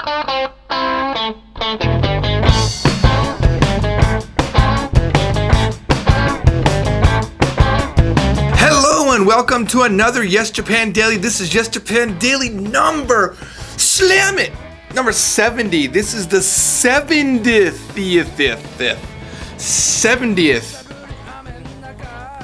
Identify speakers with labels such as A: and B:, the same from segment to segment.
A: Hello and welcome to another Yes Japan Daily. This is Yes Japan Daily number, slam it, number 70. This is the 70th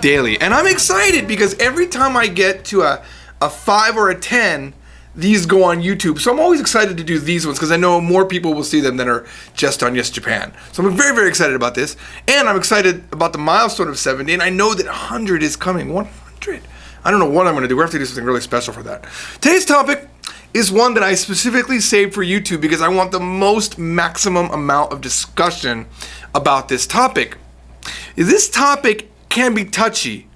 A: daily. And I'm excited because every time I get to a 5 or a 10, these go on YouTube. So I'm always excited to do these ones because I know more people will see them than are just on Yes Japan. So I'm very, very excited about this. And I'm excited about the milestone of 70. And I know that 100 is coming. 100. I don't know what I'm going to do. We have to do something really special for that. Today's topic is one that I specifically saved for YouTube because I want the most maximum amount of discussion about this topic. This topic can be touchy.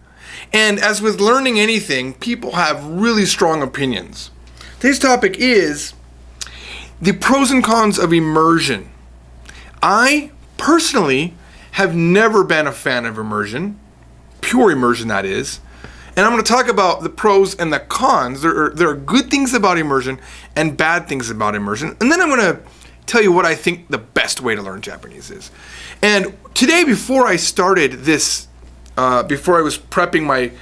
A: And as with learning anything, people have really strong opinions. Today's topic is the pros and cons of immersion. I personally have never been a fan of immersion, pure immersion that is, and I'm going to talk about the pros and the cons. There are good things about immersion and bad things about immersion, and then I'm going to tell you what I think the best way to learn Japanese is. And today, before I started this, before I was prepping my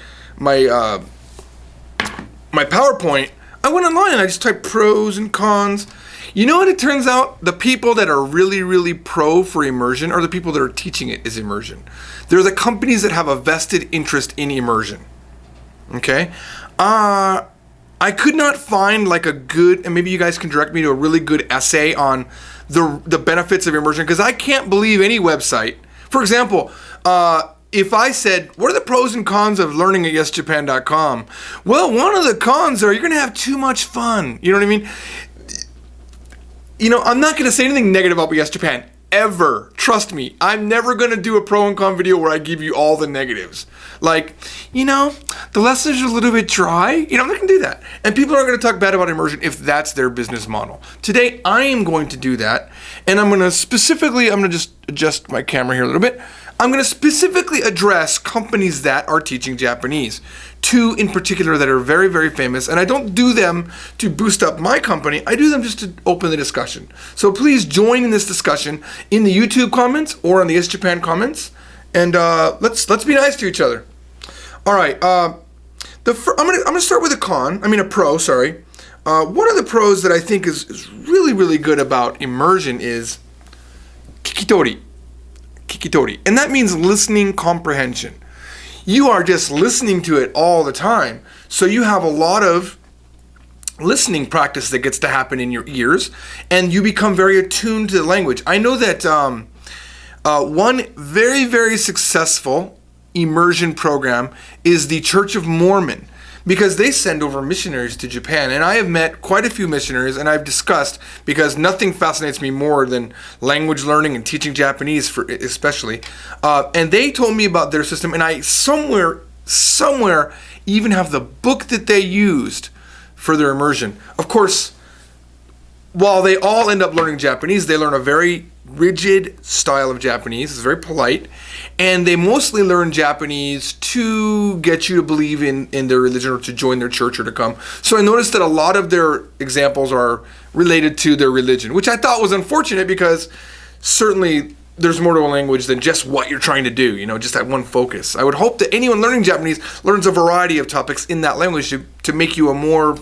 A: PowerPoint, I went online and I just typed pros and cons. You know what it turns out? The people that are really, really pro for immersion are the people that are teaching it as immersion. They're the companies that have a vested interest in immersion. Okay? I could not find like a good, and maybe you guys can direct me to a really good essay on the benefits of immersion, because I can't believe any website. For example, if I said, what are the pros and cons of learning at YesJapan.com? Well, one of the cons are you're going to have too much fun. You know what I mean? You know, I'm not going to say anything negative about YesJapan, ever. Trust me. I'm never going to do a pro and con video where I give you all the negatives. Like, you know, the lessons are a little bit dry. You know, I'm not going to do that. And people aren't going to talk bad about immersion if that's their business model. Today, I am going to do that. And I'm going to just adjust my camera here a little bit. I'm going to specifically address companies that are teaching Japanese. Two in particular that are very, very famous. And I don't do them to boost up my company. I do them just to open the discussion. So please join in this discussion in the YouTube comments or on the Yes Japan comments. And let's be nice to each other. All right. I'm gonna start with a pro. Sorry. One of the pros that I think is really, really good about immersion is kikitori. And that means listening comprehension. You are just listening to it all the time. So you have a lot of listening practice that gets to happen in your ears, and you become very attuned to the language. I know that one very, very successful immersion program is the Church of Mormon, because they send over missionaries to Japan. And I have met quite a few missionaries, and I've discussed, because nothing fascinates me more than language learning and teaching Japanese especially. And they told me about their system, and I somewhere even have the book that they used for their immersion. Of course, while they all end up learning Japanese, they learn a very rigid style of Japanese. It's very polite. And they mostly learn Japanese to get you to believe in their religion or to join their church or to come. So I noticed that a lot of their examples are related to their religion, which I thought was unfortunate because certainly there's more to a language than just what you're trying to do, just that one focus. I would hope that anyone learning Japanese learns a variety of topics in that language to make you a more...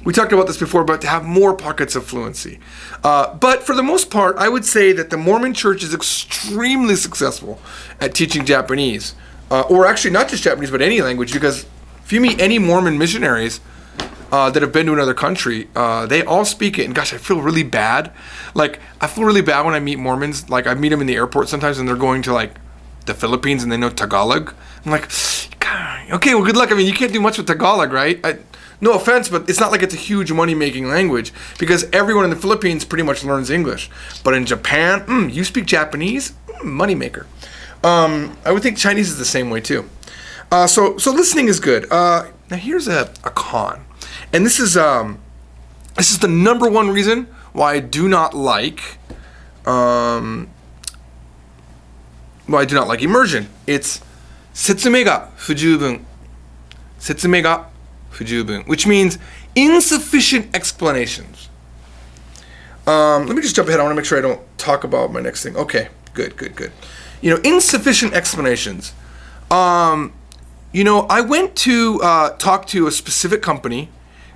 A: We talked about this before, but to have more pockets of fluency. But for the most part, I would say that the Mormon Church is extremely successful at teaching Japanese. Or actually not just Japanese, but any language, because if you meet any Mormon missionaries that have been to another country, they all speak it. And gosh, I feel really bad. Like, I feel really bad when I meet Mormons. Like, I meet them in the airport sometimes and they're going to, like, the Philippines and they know Tagalog. I'm like, God, okay, well, good luck. I mean, you can't do much with Tagalog, right? No offense, but it's not like it's a huge money-making language because everyone in the Philippines pretty much learns English. But in Japan, you speak Japanese? Moneymaker. I would think Chinese is the same way too. So listening is good. Now here's a con. And this is the number one reason why I do not like immersion. It's 説明が不十分. 説明が不十分, which means insufficient explanations. Let me just jump ahead. I want to make sure I don't talk about my next thing. Okay, good. Insufficient explanations. I went to talk to a specific company.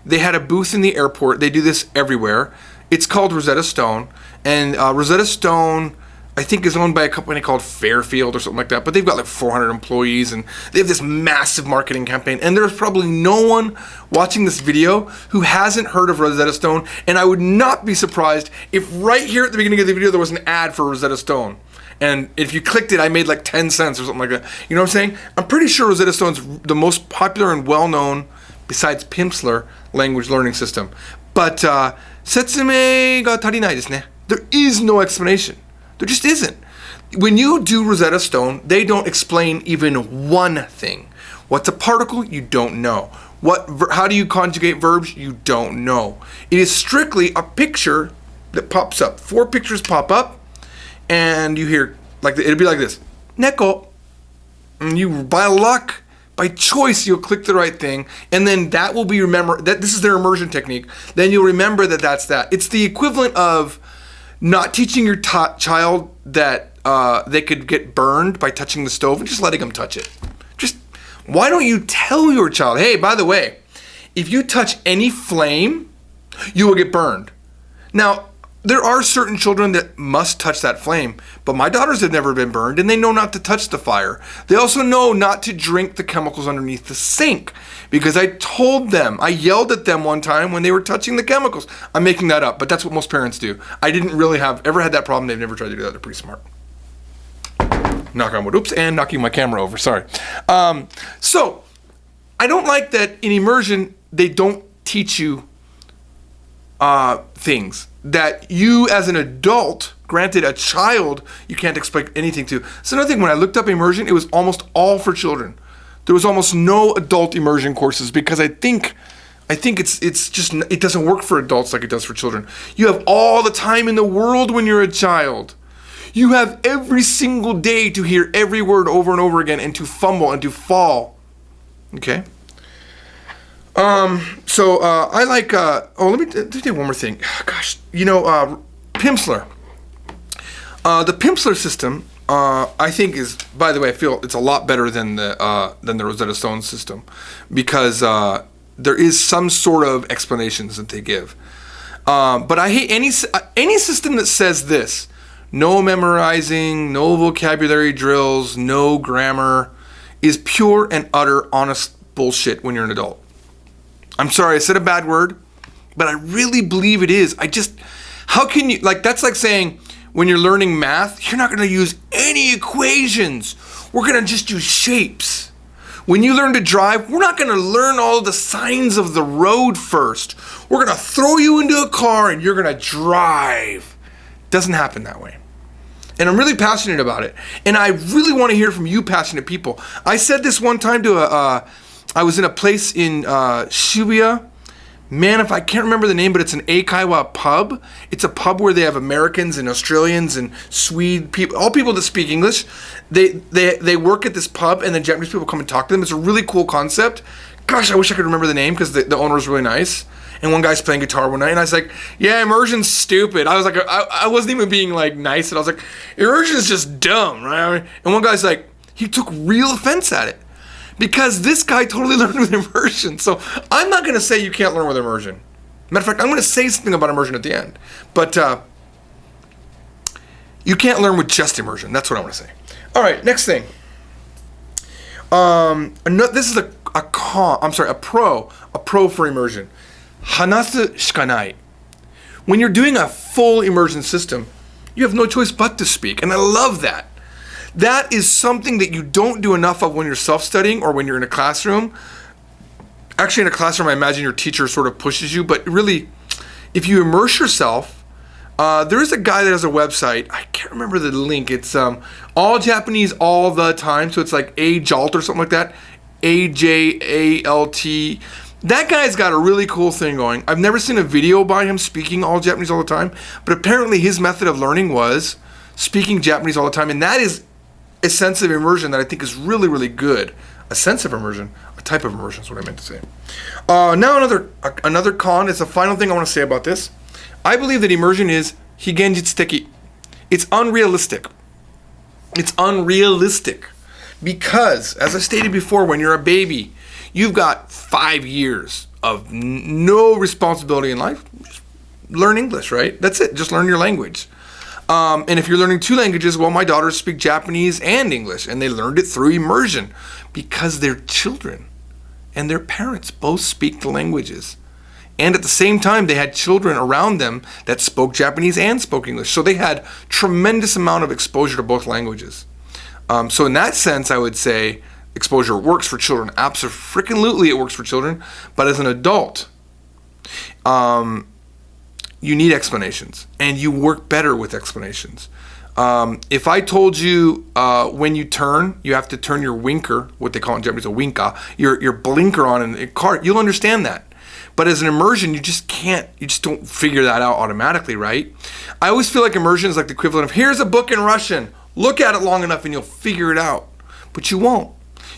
A: They had a booth in the airport. They do this everywhere. It's called Rosetta Stone. And Rosetta Stone, I think, is owned by a company called Fairfield or something like that. But they've got like 400 employees, and they have this massive marketing campaign. And there's probably no one watching this video who hasn't heard of Rosetta Stone. And I would not be surprised if right here at the beginning of the video there was an ad for Rosetta Stone. And if you clicked it, I made like 10 cents or something like that. You know what I'm saying? I'm pretty sure Rosetta Stone's the most popular and well-known, besides Pimsleur, language learning system. But, 説明が足りないですね. There is no explanation. There just isn't. When you do Rosetta Stone, they don't explain even one thing. What's a particle? You don't know. How do you conjugate verbs? You don't know. It is strictly a picture that pops up. 4 pictures pop up, and you hear, it'd be like this. Neko. And you, by luck, by choice, you'll click the right thing, and then that will be this is their immersion technique. Then you'll remember that that's that. It's the equivalent of not teaching your child that they could get burned by touching the stove and just letting them touch it. Why don't you tell your child, hey, by the way, if you touch any flame, you will get burned. Now, there are certain children that must touch that flame, but my daughters have never been burned, and they know not to touch the fire. They also know not to drink the chemicals underneath the sink, because I told them, I yelled at them one time when they were touching the chemicals. I'm making that up, but that's what most parents do. I didn't really ever had that problem. They've never tried to do that. They're pretty smart. Knock on wood. Oops, and knocking my camera over. Sorry. So, I don't like that in immersion, they don't teach you things that you as an adult, granted a child, you can't explain anything to. So another thing, when I looked up immersion, it was almost all for children. There was almost no adult immersion courses, because I think it's just, it doesn't work for adults like it does for children. You have all the time in the world when you're a child. You have every single day to hear every word over and over again, and to fumble and to fall. Okay? I like, let me do one more thing. Gosh, Pimsleur. The Pimsleur system, I think is, by the way, I feel it's a lot better than the Rosetta Stone system, because there is some sort of explanations that they give. But I hate any system that says this: no memorizing, no vocabulary drills, no grammar, is pure and utter honest bullshit when you're an adult. I'm sorry, I said a bad word, but I really believe it is. How can you, that's like saying when you're learning math, you're not going to use any equations. We're going to just use shapes. When you learn to drive, we're not going to learn all the signs of the road first. We're going to throw you into a car and you're going to drive. Doesn't happen that way. And I'm really passionate about it. And I really want to hear from you passionate people. I said this one time to I was in a place in Shibuya. Man, if I can't remember the name, but it's an Eikaiwa pub. It's a pub where they have Americans and Australians and Swede people, all people that speak English. They work at this pub, and then Japanese people come and talk to them. It's a really cool concept. Gosh, I wish I could remember the name, because the owner was really nice. And one guy's playing guitar one night, and I was like, yeah, immersion's stupid. I was like, I wasn't even being nice, and I was like, immersion's just dumb, right? And one guy's like, he took real offense at it, because this guy totally learned with immersion. So I'm not going to say you can't learn with immersion. Matter of fact, I'm going to say something about immersion at the end. But you can't learn with just immersion. That's what I want to say. All right, next thing. This is a pro for immersion. Hanasu shikanai. When you're doing a full immersion system, you have no choice but to speak. And I love that. That is something that you don't do enough of when you're self-studying or when you're in a classroom. Actually, in a classroom, I imagine your teacher sort of pushes you. But really, if you immerse yourself, there is a guy that has a website. I can't remember the link. It's all Japanese all the time. So it's like AJALT or something like that. AJALT. That guy's got a really cool thing going. I've never seen a video by him speaking all Japanese all the time. But apparently his method of learning was speaking Japanese all the time. And that is a sense of immersion that I think is really, really good. A sense of immersion, a type of immersion is what I meant to say. Now another con is the final thing I want to say about this. I believe that immersion is higenjitsuteki. It's unrealistic. It's unrealistic because, as I stated before, when you're a baby, you've got 5 years of no responsibility in life. Just learn English, right? That's it. Just learn your language. And if you're learning 2 languages, well, my daughters speak Japanese and English, and they learned it through immersion because they're children and their parents both speak the languages. And at the same time, they had children around them that spoke Japanese and spoke English. So they had tremendous amount of exposure to both languages. So in that sense, I would say exposure works for children. Absolutely, it works for children. But as an adult, you need explanations, and you work better with explanations. If I told you when you turn, you have to turn your winker, what they call in Japanese a winka, your blinker on in a car, you'll understand that. But as an immersion, you just don't figure that out automatically, right? I always feel like immersion is like the equivalent of, here's a book in Russian, look at it long enough and you'll figure it out. But you won't.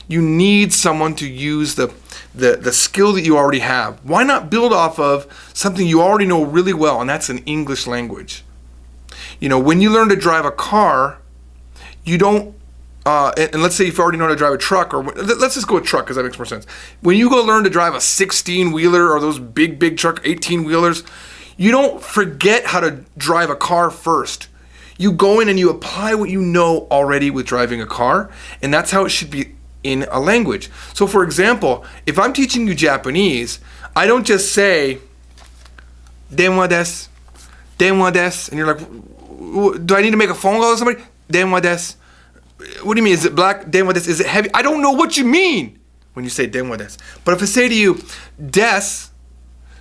A: You need someone to use the skill that you already have. Why not build off of something you already know really well, and that's an English language? You know, when you learn to drive a car, you don't, and let's say you already know how to drive a truck, or let's just go with truck because that makes more sense. When you go learn to drive a 16-wheeler or those big truck 18-wheelers, you don't forget how to drive a car first. You go in and you apply what you know already with driving a car, and that's how it should be in a language. So for example, if I'm teaching you Japanese, I don't just say, denwa desu, and you're like, do I need to make a phone call to somebody? Denwa desu. What do you mean? Is it black? Denwa desu. Is it heavy? I don't know what you mean when you say denwa desu. But if I say to you, desu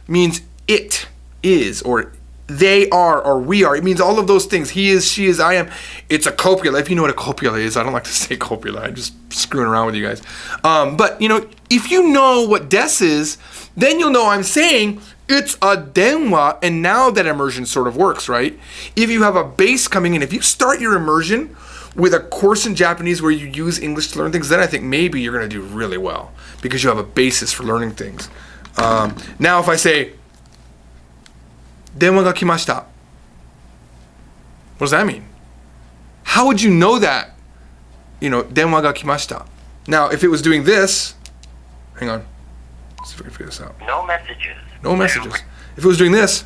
A: means it is, or they are, or we are. It means all of those things. He is, she is, I am. It's a copula. If you know what a copula is, I don't like to say copula. I'm just screwing around with you guys. But, you know, if you know what des is, then you'll know I'm saying it's a denwa, and now that immersion sort of works, right? If you have a base coming in, if you start your immersion with a course in Japanese where you use English to learn things, then I think maybe you're going to do really well because you have a basis for learning things. Now, if I say, 電話が来ました. What does that mean? How would you know that? You know, 電話が来ました. Now, if it was doing this, hang on. Let's see if I can figure this out.
B: No messages.
A: No messages. If it was doing this,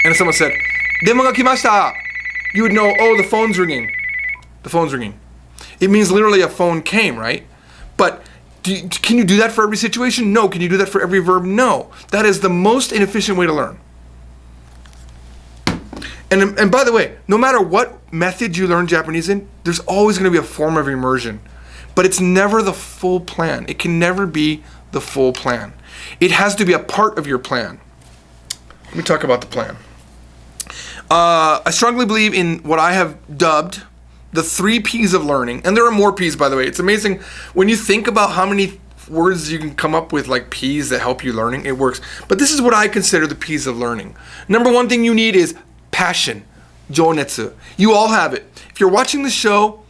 A: and someone said, 電話が来ました, you would know, oh, the phone's ringing. The phone's ringing. It means literally a phone came, right? But can you do that for every situation? No. Can you do that for every verb? No. That is the most inefficient way to learn. And by the way, no matter what method you learn Japanese in, there's always going to be a form of immersion. But it's never the full plan. It can never be the full plan. It has to be a part of your plan. Let me talk about the plan. I strongly believe in what I have dubbed the 3 P's of learning. And there are more P's, by the way. It's amazing when you think about how many words you can come up with, like P's that help you learning. It works. But this is what I consider the P's of learning. Number 1 thing you need is passion, jounetsu. You all have it. If you're watching the show,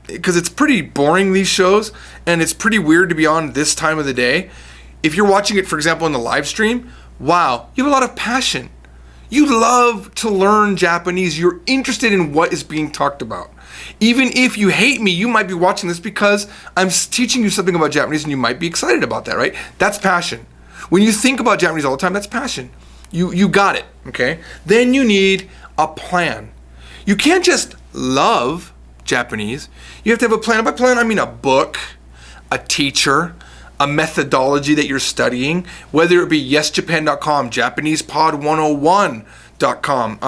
A: because it's pretty boring, these shows, and it's pretty weird to be on this time of the day. If you're watching it, for example, in the live stream, wow, you have a lot of passion. You love to learn Japanese. You're interested in what is being talked about. Even if you hate me, you might be watching this because I'm teaching you something about Japanese and you might be excited about that, right? That's passion. When you think about Japanese all the time, that's passion. You got it, okay? Then you need a plan. You can't just love Japanese. You have to have a plan. By plan, I mean a book, a teacher, a methodology that you're studying, whether it be YesJapan.com, JapanesePod101.com,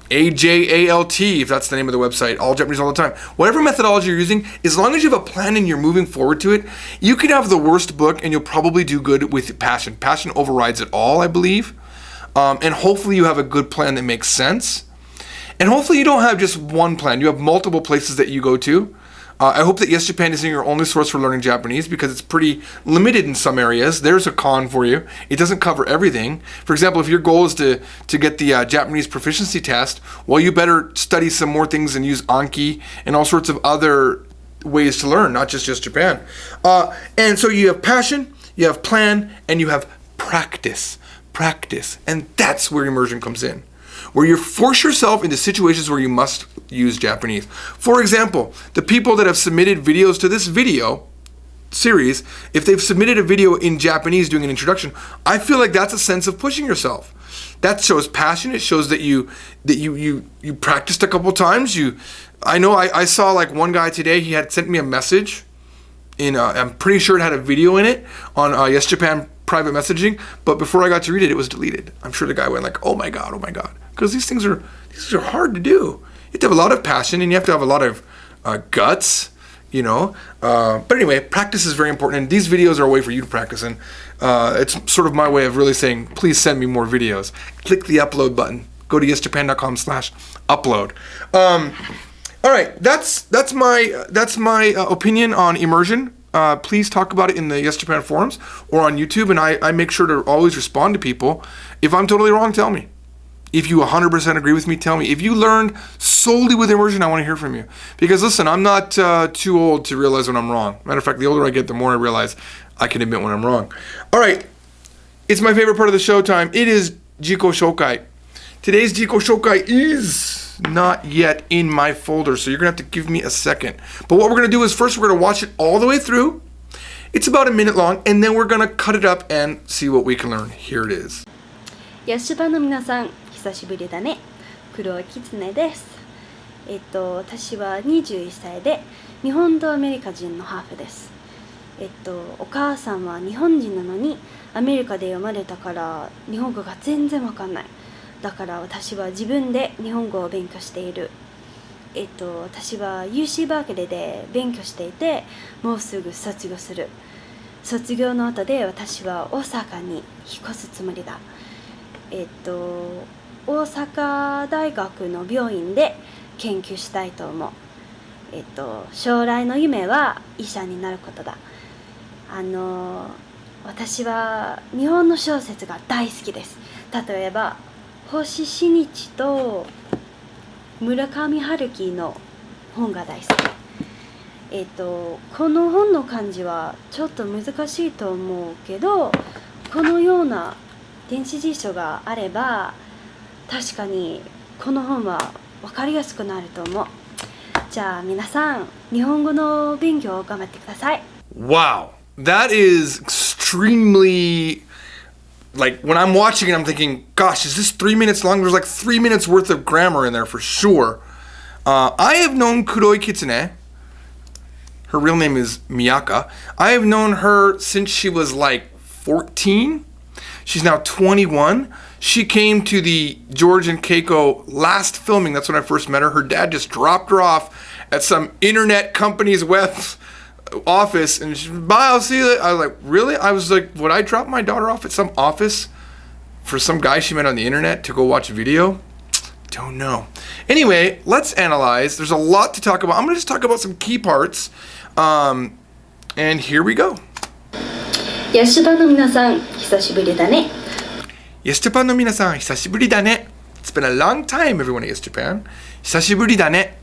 A: AJALT, if that's the name of the website, all Japanese all the time. Whatever methodology you're using, as long as you have a plan and you're moving forward to it, you can have the worst book and you'll probably do good with passion. Passion overrides it all, I believe. And hopefully you have a good plan that makes sense. And hopefully you don't have just one plan. You have multiple places that you go to. I hope that YesJapan isn't your only source for learning Japanese because it's pretty limited in some areas. There's a con for you. It doesn't cover everything. For example, if your goal is to get the Japanese proficiency test, well, you better study some more things and use Anki and all sorts of other ways to learn, not just YesJapan. And so you have passion, you have plan, and you have practice. practice. And that's where immersion comes in, where you force yourself into situations where you must use Japanese. For example, the people that have submitted videos to this video series, if they've submitted a video in Japanese doing an introduction, I feel like that's a sense of pushing yourself. That shows passion. It shows that you practiced a couple times. I know I saw like one guy today, he had sent me a message in I'm pretty sure it had a video in it on YesJapan private messaging, but before I got to read it, it was deleted. I'm sure the guy went like, oh my god, because these things are hard to do. You have to have a lot of passion and you have to have a lot of guts, but anyway, practice is very important, and these videos are a way for you to practice, and it's sort of my way of really saying, please send me more videos. Click the upload button. Go to yesjapan.com/upload. All right, that's my opinion on immersion. Please talk about it in the YesJapan forums or on YouTube, and I make sure to always respond to people. If I'm totally wrong, tell me. If you 100% agree with me, tell me. If you learned solely with immersion, I want to hear from you. Because listen, I'm not too old to realize when I'm wrong. Matter of fact, the older I get, the more I realize I can admit when I'm wrong. All right, it's my favorite part of the show time. It is Jiko Shokai. Today's Jiko Shokai is not yet in my folder, so you're going to have to give me a second. But what we're going to do is first we're going to watch it all the way through. It's about a minute long, and then we're going to cut it up and see what we can learn. Here it is.
B: YesJapan の皆さん、久しぶりだね。黒いキツネです。私は21歳で日本とアメリカ人のハーフです。お母さんは日本人なのにアメリカで生まれたから日本語が全然わかんない。だから私は自分で日本語を勉強している。私は UC バークレーで勉強していて、もうすぐ卒業する。卒業の後で私は大阪に引っ越すつもりだ。大阪大学の病院で研究したいと思う。将来の夢は医者になることだ。私は日本の小説が大好きです。例えば星新一と村上春樹の本が大好き。この本の漢字はちょっと難しいと思うけど、このような電子辞書があれば確かにこの本は分かりやすくなると思う。じゃあ皆さん、日本語の勉強を頑張ってください。
A: Wow, that is extremely, like when I'm watching it I'm thinking, gosh, is this 3 minutes long? There's like 3 minutes worth of grammar in there for sure. I have known Kuroi Kitsune. Her real name is Miyaka. I have known her since she was like 14. She's now 21. She came to the George and Keiko last filming. That's when I first met her. Her dad just dropped her off at some internet company's web office, and she, bye, I'll see you. I was like, really? I was like, would I drop my daughter off at some office for some guy she met on the internet to go watch a video? Don't know. Anyway, let's analyze. There's a lot to talk about. I'm going to just talk about some key parts. And here we go.
B: YesJapan の皆さん、久しぶりだね。
A: YesJapan の皆さん、久しぶりだね. It's been a long time, everyone at YesJapan. 久しぶりだね.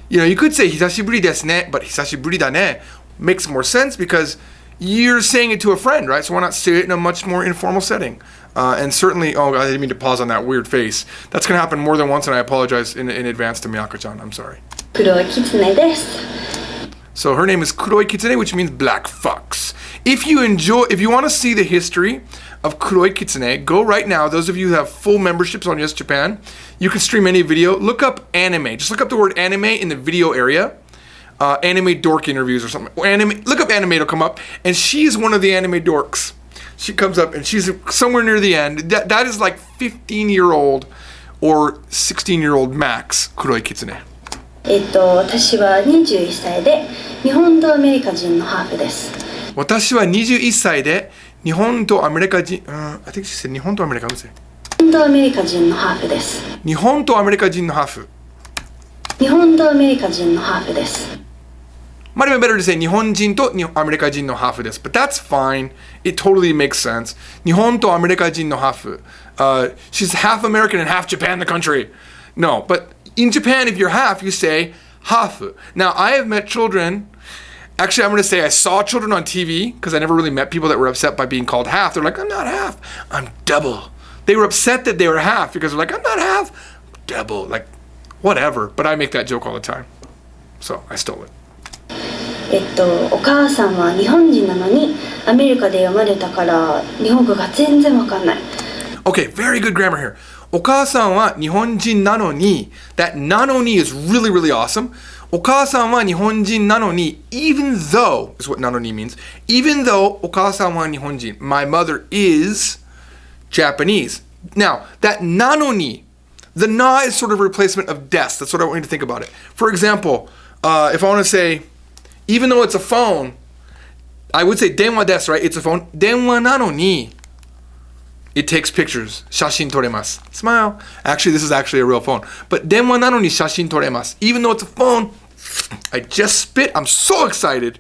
A: You could say 久しぶりですね, but 久しぶりだね makes more sense because you're saying it to a friend, right? So why not say it in a much more informal setting? And certainly, oh, I didn't mean to pause on that weird face. That's going to happen more than once, and I apologize in advance to Miyako-chan. I'm sorry.
B: 黒いキツネです。
A: So her name is Kuroi Kitsune, which means black fox. If you want to see the history of Kuroi Kitsune, go right now. Those of you who have full memberships on YesJapan, you can stream any video. Look up anime. Just look up the word anime in the video area. Anime dork interviews or something. Look up anime, it'll come up. And she's one of the anime dorks. She comes up and she's somewhere near the end. That is like 15-year-old or 16-year-old max Kuroi Kitsune.
B: 私は21歳で日本とアメリカ人のハーフです。
A: 私は21歳で日本とアメリカ人、I think she said 日本とアメリカ人。
B: 日本とアメリカ人のハーフです。
A: 日本とアメリカ人のハーフ。
B: 日本とアメリカ人のハーフです。
A: Might have been better to say 日本人とアメリカ人のハーフです。But that's fine. It totally makes sense. 日本とアメリカ人のハーフ。She's half American and half Japan, the country. No, but in Japan, if you're half, you say half. Now, I have met children Actually, I'm going to say I saw children on TV because I never really met people that were upset by being called half. They're like, I'm not half, I'm double. They were upset that they were half because they're like, I'm not half, I'm double. Like, whatever. But I make that joke all the time. So I stole it.
B: お母さんは日本人なのにアメリカで読まれたから日本語が全然わかんない。
A: Okay, very good grammar here. お母さんは日本人なのに that なのに is really, really awesome. お母さんは日本人なのに even though is what なのに means. Even though お母さんは日本人 my mother is Japanese. Now, that なのに the na is sort of a replacement of des. That's what I want you to think about it. For example, if I want to say even though it's a phone, I would say 電話です, right? It's a phone. 電話なのに it takes pictures. 写真撮れます. Smile. Actually, this is actually a real phone. But 電話なのに写真撮れます. Even though it's a phone, I just spit. I'm so excited.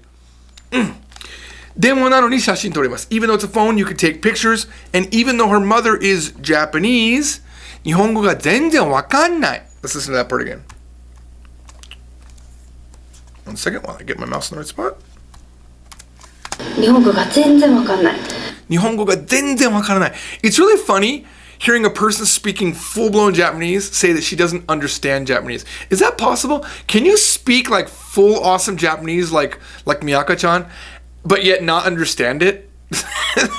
A: 電話なのに写真撮れます. Even though it's a phone, you can take pictures. And even though her mother is Japanese, 日本語が全然わかんない. Let's listen to that part again. One second while I get my mouse in the right spot.
B: 日本語が全然わかんない。
A: 日本語が全然わからない. It's really funny hearing a person speaking full-blown Japanese say that she doesn't understand Japanese. Is that possible? Can you speak like full awesome Japanese like Miyaka-chan, but yet not understand it?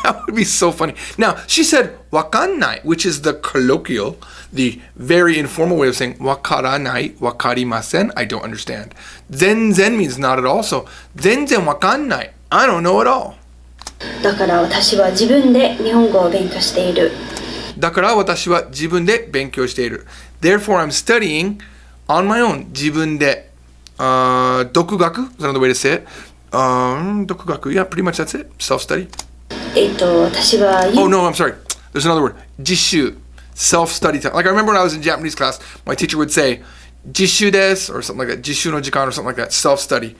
A: That would be so funny. Now, she said wakannai, which is the colloquial, the very informal way of saying wakaranai, wakarimasen, I don't understand. Zenzen means not at all, so zenzen wakannai, I don't know at all.
B: だから私は自分で日本語を勉強している。
A: だから私は自分で勉強している. Therefore, I'm studying on my own. 自分で. 独学 is another way to say it. 独学 yeah, pretty much that's it. Self-study.
B: 私は
A: Oh no, I'm sorry. There's another word. 実習. Self-study time. Like I remember when I was in Japanese class, my teacher would say 実習です or something like that. 実習の時間 or something like that. Self-study.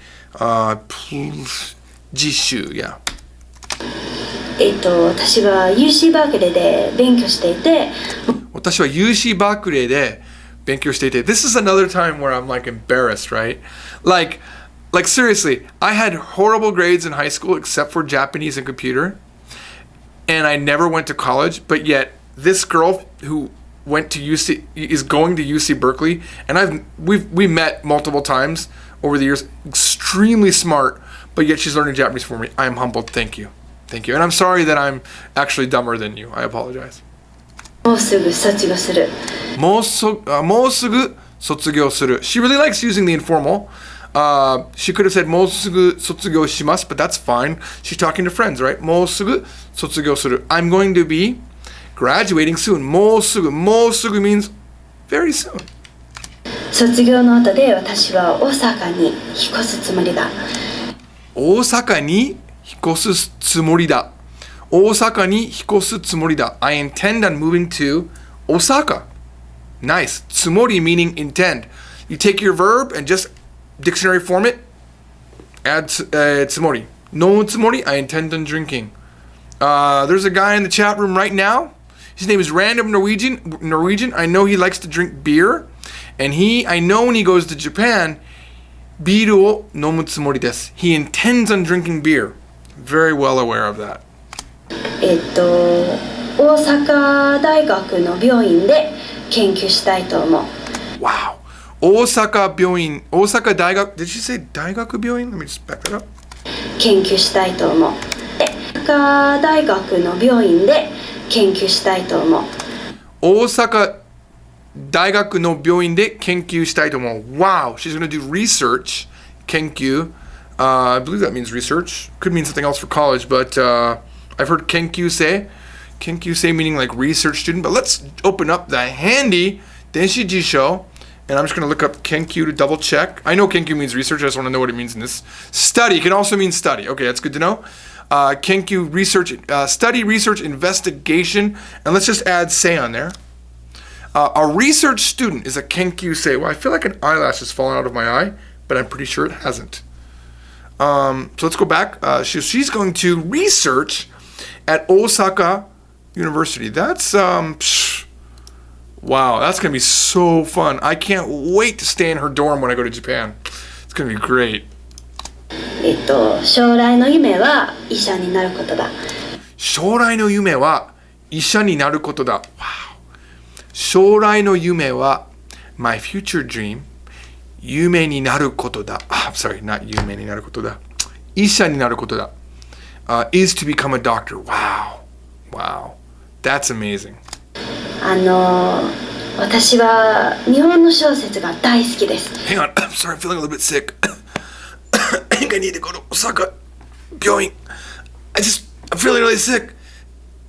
A: 実習 yeah.
B: 私は UC バークレーで勉強していて。
A: 私は UC バークレーで勉強していて. This is another time where I'm like embarrassed, right? Like seriously, I had horrible grades in high school except for Japanese and computer. And I never went to college, but yet this girl who went to UC is going to UC Berkeley, and we met multiple times over the years. Extremely smart, but yet she's learning Japanese for me. I am humbled. Thank you. Thank you. And I'm sorry that I'm actually dumber than you. I apologize.
B: もうすぐ卒業する。
A: もうすぐ卒業する. She really likes using the informal. She could have said もうすぐ卒業します, but that's fine. She's talking to friends, right? もうすぐ卒業する. I'm going to be graduating soon. もうすぐ means very soon.
B: 卒業の後で私は大阪に引っ越すつもりだ。
A: 大阪に引っ越すつもりだ. 大阪に引っ越すつもりだ. I intend on moving to Osaka. Nice. つもり meaning intend. You take your verb and just dictionary form it. Add つもり. No つもり, I intend on drinking. There's a guy in the chat room right now. His name is Random Norwegian. I know he likes to drink beer. And I know when he goes to Japan, ビールを飲むつもりです. He intends on drinking beer. Very well aware of that.
B: 大阪大学の病院で研究したいと思う。
A: Wow. 大阪病院. 大阪大学. Did she say 大学病院? Let me just back that up.
B: 研究したいと思う。大阪大学の病院で研究したいと思う。
A: 大阪大学の病院で研究したいと思う. Wow. She's going to do research. 研究. I believe that means research. Could mean something else for college, but I've heard 研究生. 研究生 meaning like research student. But let's open up the handy 電子辞書. And I'm just going to look up 研究 to double check. I know 研究 means research. I just want to know what it means in this. Study can also mean study. Okay, that's good to know. 研究 research, study, research, investigation. And let's just add say on there. A research student is a 研究生. Well, I feel like an eyelash has fallen out of my eye, but I'm pretty sure it hasn't. So let's go back. She's going to research at Osaka University. That's wow, that's gonna be so fun. I can't wait to stay in her dorm when I go to Japan. It's gonna be great.
B: 将来の夢は医者になることだ。
A: 将来の夢は医者になることだ。Wow. 将来の夢は My future dream 夢になることだ。I'm sorry, not 夢になることだ。医者になることだ。is to become a doctor. Wow. Wow. That's amazing.
B: 私は日本の小説が大好きです。
A: Hang on. I'm sorry, I'm feeling a little bit sick. I think I need to go to Osaka. 病院. I'm feeling really sick.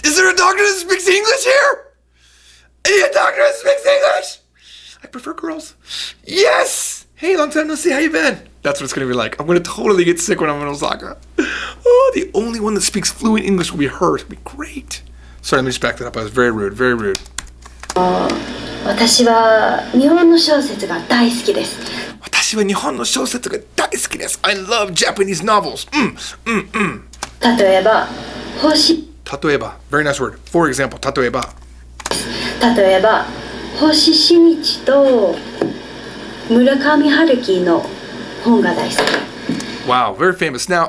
A: Is there a doctor that speaks English here? I need a doctor that speaks English. I prefer girls. Yes! Hey, long time no see. How you been? That's what it's going to be like. I'm going to totally get sick when I'm in Osaka. Oh, the only one that speaks fluent English will be her. It'll be great. Sorry, let me just back that up. I was very rude. Very rude.
B: 私は日本の小説が大好きです。
A: 私は日本の小説が大好きです。I love Japanese novels.
B: 例えば、
A: 例えば very nice word. For example, 例えば
B: 星新一と村上春樹の本が大好き。
A: Wow, very famous. Now,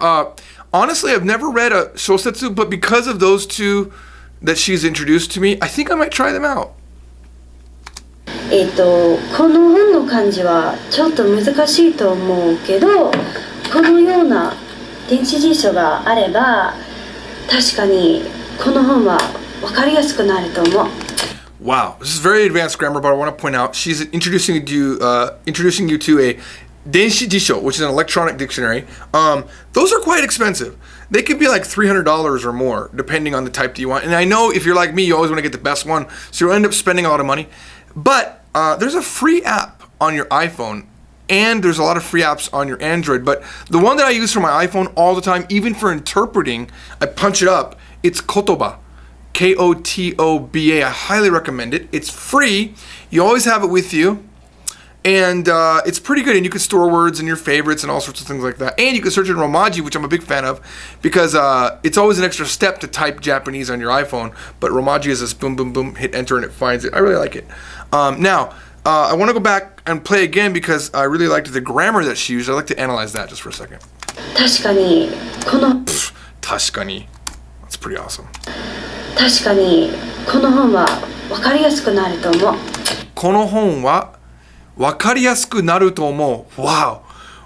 A: honestly, I've never read a shosetsu, but because of those two that she's introduced to me, I think I might try them out.
B: この本の漢字はちょっと難しいと思うけど、このような電子辞書があれば確かにこの本は分かりやすくなると思う。
A: Wow, this is very advanced grammar, but I want to point out she's introducing you to a 電子辞書, which is an electronic dictionary. Those are quite expensive. They could be like $300 or more, depending on the type that you want. And I know if you're like me, you always want to get the best one, so you'll end up spending a lot of money. But there's a free app on your iPhone, and there's a lot of free apps on your Android. But the one that I use for my iPhone all the time, even for interpreting, I punch it up. It's Kotoba. Kotoba. I highly recommend it. It's free. You always have it with you. And it's pretty good. And you can store words and your favorites and all sorts of things like that. And you can search in Romaji, which I'm a big fan of, because it's always an extra step to type Japanese on your iPhone. But Romaji is this boom, boom, boom, hit enter, and it finds it. I really like it. Now, I want to go back and play again because I really liked the grammar that she used. I'd like to analyze that just for a second.
B: 確かにこの
A: 確かに That's pretty awesome.
B: 確かにこの本は分かりやすくなると思う。
A: この本は分かりやすくなると思う。Wow.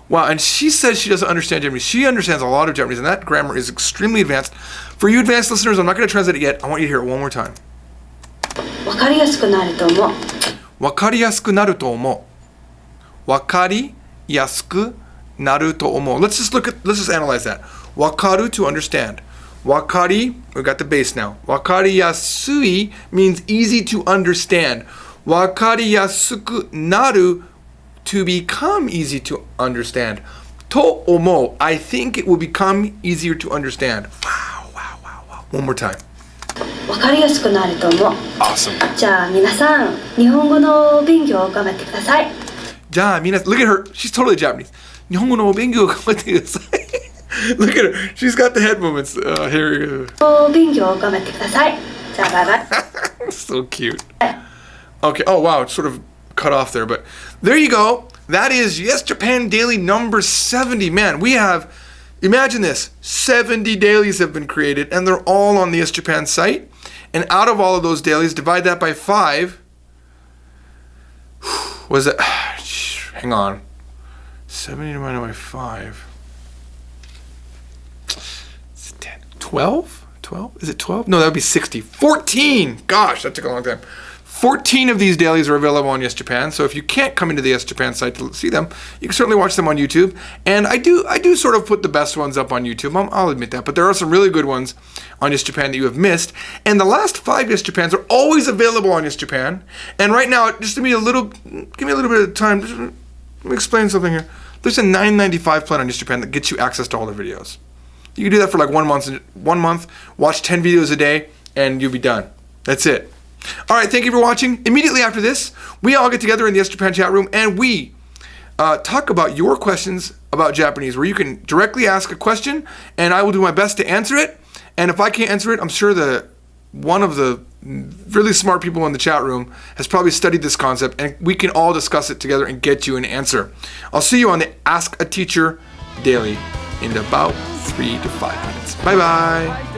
A: Wow. And she says she doesn't understand Japanese. She understands a lot of Japanese, and that grammar is extremely advanced. For you advanced listeners, I'm not going to translate it yet. I want you to hear it one more time.
B: 分かりやすくなると思う。
A: 分かりやすくなると思う。分かりやすくなると思う。Let's just analyze that. 分かる to understand. 分かり, we got the base now. 分かりやすい means easy to understand. 分かりやすくなる to become easy to understand. と思う I think it will become easier to understand. Wow, wow, wow, wow. One more time.
B: 分かりやすくなると思う。
A: Awesome.
B: じゃあ皆さん、日本語の勉強を頑張ってください。
A: じゃあ皆さん、look at her. She's totally Japanese. 日本語の勉強を頑張ってください。Look at her. She's got the head movements. Here we go.
B: 勉強を頑張ってください。じゃあバイバイ。
A: So cute. Okay. Oh, wow. It sort of cut off there. But there you go. That is Yes Japan Daily number 70. Man, we have, imagine this, 70 dailies have been created, and they're all on the Yes Japan site. And out of all of those dailies, divide that by 5. Was it? Hang on. 70 divided by 5. 12? 12? Is it 12? No, that would be 60. 14! Gosh, that took a long time. 14 of these dailies are available on Yes Japan, so if you can't come into the Yes Japan site to see them, you can certainly watch them on YouTube. And I do sort of put the best ones up on YouTube, I'll admit that, but there are some really good ones on Yes Japan that you have missed. And the last 5 Yes Japans are always available on Yes Japan. And right now, just give me a little bit of time, let me explain something here. There's a $9.95 plan on Yes Japan that gets you access to all their videos. You can do that for like 1 month, watch 10 videos a day, and you'll be done. That's it. All right, thank you for watching. Immediately after this, we all get together in the Yes Japan chat room, and we talk about your questions about Japanese, where you can directly ask a question, and I will do my best to answer it. And if I can't answer it, I'm sure that one of the really smart people in the chat room has probably studied this concept, and we can all discuss it together and get you an answer. I'll see you on the Ask a Teacher Daily in about 3 to 5 minutes. Bye bye.